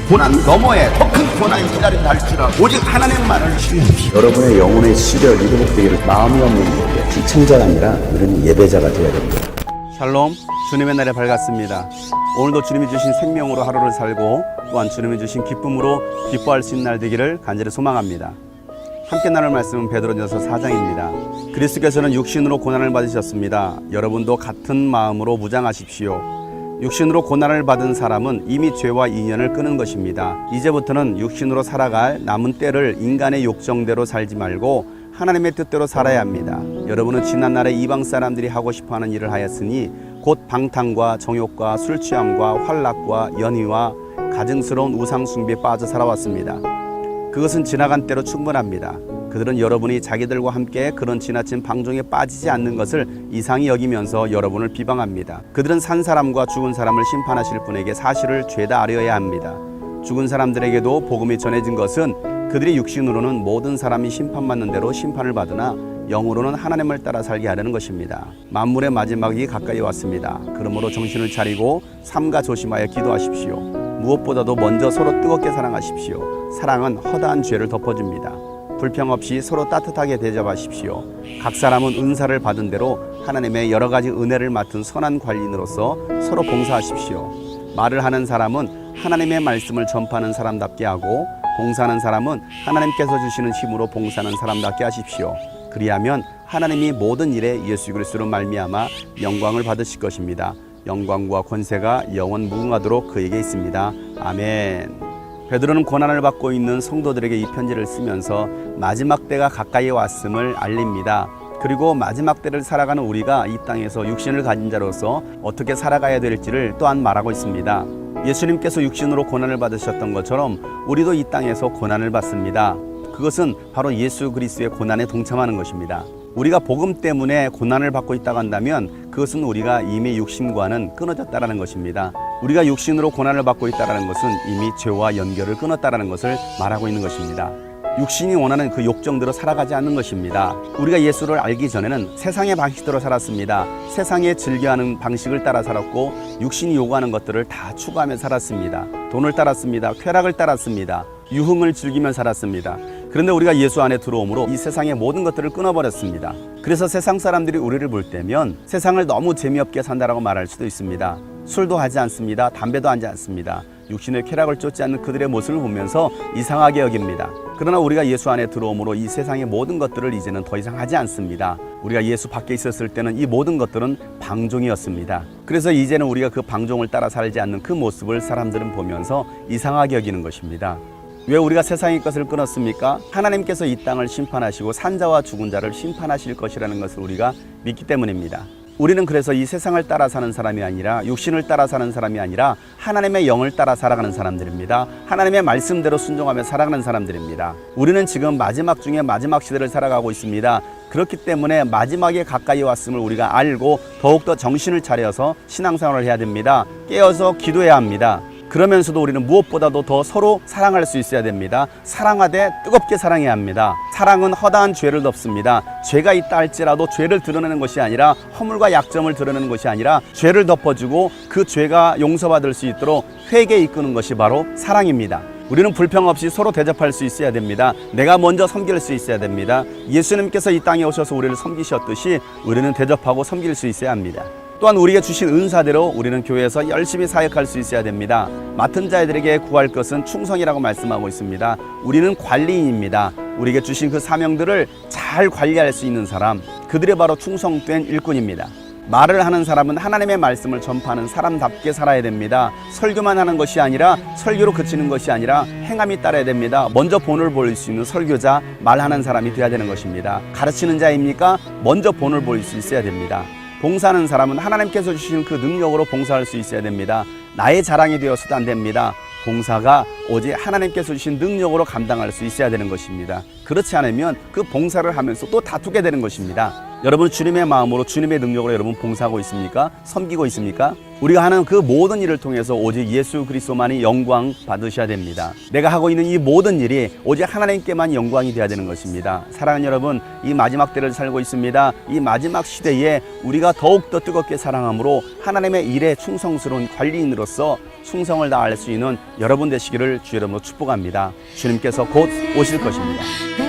고난 너머에 더 큰 고난이 기다린다 할지라도 오직 하나님만을 신뢰하십시오. 여러분의 영혼의 시력이 회복되기를 마음이 없는 이에게 시청자가 아니라 우리는 예배자가 되어야 됩니다. 샬롬, 주님의 날이 밝았습니다. 오늘도 주님이 주신 생명으로 하루를 살고 또한 주님이 주신 기쁨으로 기뻐할 수 있는 날 되기를 간절히 소망합니다. 함께 나눌 말씀은 베드로전서 4장입니다. 그리스도께서는 육신으로 고난을 받으셨습니다. 여러분도 같은 마음으로 무장하십시오. 육신으로 고난을 받은 사람은 이미 죄와 인연을 끊은 것입니다. 이제부터는 육신으로 살아갈 남은 때를 인간의 욕정대로 살지 말고 하나님의 뜻대로 살아야 합니다. 여러분은 지난날에 이방 사람들이 하고 싶어하는 일을 하였으니 곧 방탕과 정욕과 술 취함과 환락과 연희와 가증스러운 우상 숭배에 빠져 살아왔습니다. 그것은 지나간 때로 충분합니다. 그들은 여러분이 자기들과 함께 그런 지나친 방종에 빠지지 않는 것을 이상히 여기면서 여러분을 비방합니다. 그들은 산 사람과 죽은 사람을 심판하실 분에게 사실을 죄다 아뢰어야 합니다. 죽은 사람들에게도 복음이 전해진 것은 그들이 육신으로는 모든 사람이 심판받는 대로 심판을 받으나 영으로는 하나님을 따라 살게 하려는 것입니다. 만물의 마지막이 가까이 왔습니다. 그러므로 정신을 차리고 삼가 조심하여 기도하십시오. 무엇보다도 먼저 서로 뜨겁게 사랑하십시오. 사랑은 허다한 죄를 덮어줍니다. 불평 없이 서로 따뜻하게 대접하십시오. 각 사람은 은사를 받은 대로 하나님의 여러 가지 은혜를 맡은 선한 관리인으로서 서로 봉사하십시오. 말을 하는 사람은 하나님의 말씀을 전파하는 사람답게 하고 봉사하는 사람은 하나님께서 주시는 힘으로 봉사하는 사람답게 하십시오. 그리하면 하나님이 모든 일에 예수 그리스도로 말미암아 영광을 받으실 것입니다. 영광과 권세가 영원 무궁하도록 그에게 있습니다. 아멘. 베드로는 고난을 받고 있는 성도들에게 이 편지를 쓰면서 마지막 때가 가까이 왔음을 알립니다. 그리고 마지막 때를 살아가는 우리가 이 땅에서 육신을 가진 자로서 어떻게 살아가야 될지를 또한 말하고 있습니다. 예수님께서 육신으로 고난을 받으셨던 것처럼 우리도 이 땅에서 고난을 받습니다. 그것은 바로 예수 그리스도의 고난에 동참하는 것입니다. 우리가 복음 때문에 고난을 받고 있다고 한다면 그것은 우리가 이미 육신과는 끊어졌다는 것입니다. 우리가 육신으로 고난을 받고 있다는 것은 이미 죄와 연결을 끊었다는 것을 말하고 있는 것입니다. 육신이 원하는 그 욕정대로 살아가지 않는 것입니다. 우리가 예수를 알기 전에는 세상의 방식대로 살았습니다. 세상에 즐겨하는 방식을 따라 살았고 육신이 요구하는 것들을 다 추구하며 살았습니다. 돈을 따랐습니다. 쾌락을 따랐습니다. 유흥을 즐기며 살았습니다. 그런데 우리가 예수 안에 들어옴으로 이 세상의 모든 것들을 끊어버렸습니다. 그래서 세상 사람들이 우리를 볼 때면 세상을 너무 재미없게 산다라고 말할 수도 있습니다. 술도 하지 않습니다. 담배도 하지 않습니다. 육신의 쾌락을 쫓지 않는 그들의 모습을 보면서 이상하게 여깁니다. 그러나 우리가 예수 안에 들어옴으로 이 세상의 모든 것들을 이제는 더 이상 하지 않습니다. 우리가 예수 밖에 있었을 때는 이 모든 것들은 방종이었습니다. 그래서 이제는 우리가 그 방종을 따라 살지 않는 그 모습을 사람들은 보면서 이상하게 여기는 것입니다. 왜 우리가 세상의 것을 끊었습니까? 하나님께서 이 땅을 심판하시고 산자와 죽은 자를 심판하실 것이라는 것을 우리가 믿기 때문입니다. 우리는 그래서 이 세상을 따라 사는 사람이 아니라 육신을 따라 사는 사람이 아니라 하나님의 영을 따라 살아가는 사람들입니다. 하나님의 말씀대로 순종하며 살아가는 사람들입니다. 우리는 지금 마지막 중에 마지막 시대를 살아가고 있습니다. 그렇기 때문에 마지막에 가까이 왔음을 우리가 알고 더욱더 정신을 차려서 신앙생활을 해야 됩니다. 깨어서 기도해야 합니다. 그러면서도 우리는 무엇보다도 더 서로 사랑할 수 있어야 됩니다. 사랑하되 뜨겁게 사랑해야 합니다. 사랑은 허다한 죄를 덮습니다. 죄가 있다 할지라도 죄를 드러내는 것이 아니라 허물과 약점을 드러내는 것이 아니라 죄를 덮어주고 그 죄가 용서받을 수 있도록 회개에 이끄는 것이 바로 사랑입니다. 우리는 불평 없이 서로 대접할 수 있어야 됩니다. 내가 먼저 섬길 수 있어야 됩니다. 예수님께서 이 땅에 오셔서 우리를 섬기셨듯이 우리는 대접하고 섬길 수 있어야 합니다. 또한 우리에게 주신 은사대로 우리는 교회에서 열심히 사역할 수 있어야 됩니다. 맡은 자들에게 구할 것은 충성이라고 말씀하고 있습니다. 우리는 관리인입니다. 우리에게 주신 그 사명들을 잘 관리할 수 있는 사람, 그들이 바로 충성된 일꾼입니다. 말을 하는 사람은 하나님의 말씀을 전파하는 사람답게 살아야 됩니다. 설교만 하는 것이 아니라 설교로 그치는 것이 아니라 행함이 따라야 됩니다. 먼저 본을 보일 수 있는 설교자, 말하는 사람이 되어야 되는 것입니다. 가르치는 자입니까? 먼저 본을 보일 수 있어야 됩니다. 봉사하는 사람은 하나님께서 주신 그 능력으로 봉사할 수 있어야 됩니다. 나의 자랑이 되어서도 안 됩니다. 봉사가 오직 하나님께서 주신 능력으로 감당할 수 있어야 되는 것입니다. 그렇지 않으면 그 봉사를 하면서 또 다투게 되는 것입니다. 여러분 주님의 마음으로 주님의 능력으로 여러분 봉사하고 있습니까? 섬기고 있습니까? 우리가 하는 그 모든 일을 통해서 오직 예수 그리스도만이 영광 받으셔야 됩니다. 내가 하고 있는 이 모든 일이 오직 하나님께만 영광이 되어야 되는 것입니다. 사랑하는 여러분, 이 마지막 때를 살고 있습니다. 이 마지막 시대에 우리가 더욱더 뜨겁게 사랑함으로 하나님의 일에 충성스러운 관리인으로서 충성을 다할 수 있는 여러분 되시기를 주 이름으로 축복합니다. 주님께서 곧 오실 것입니다.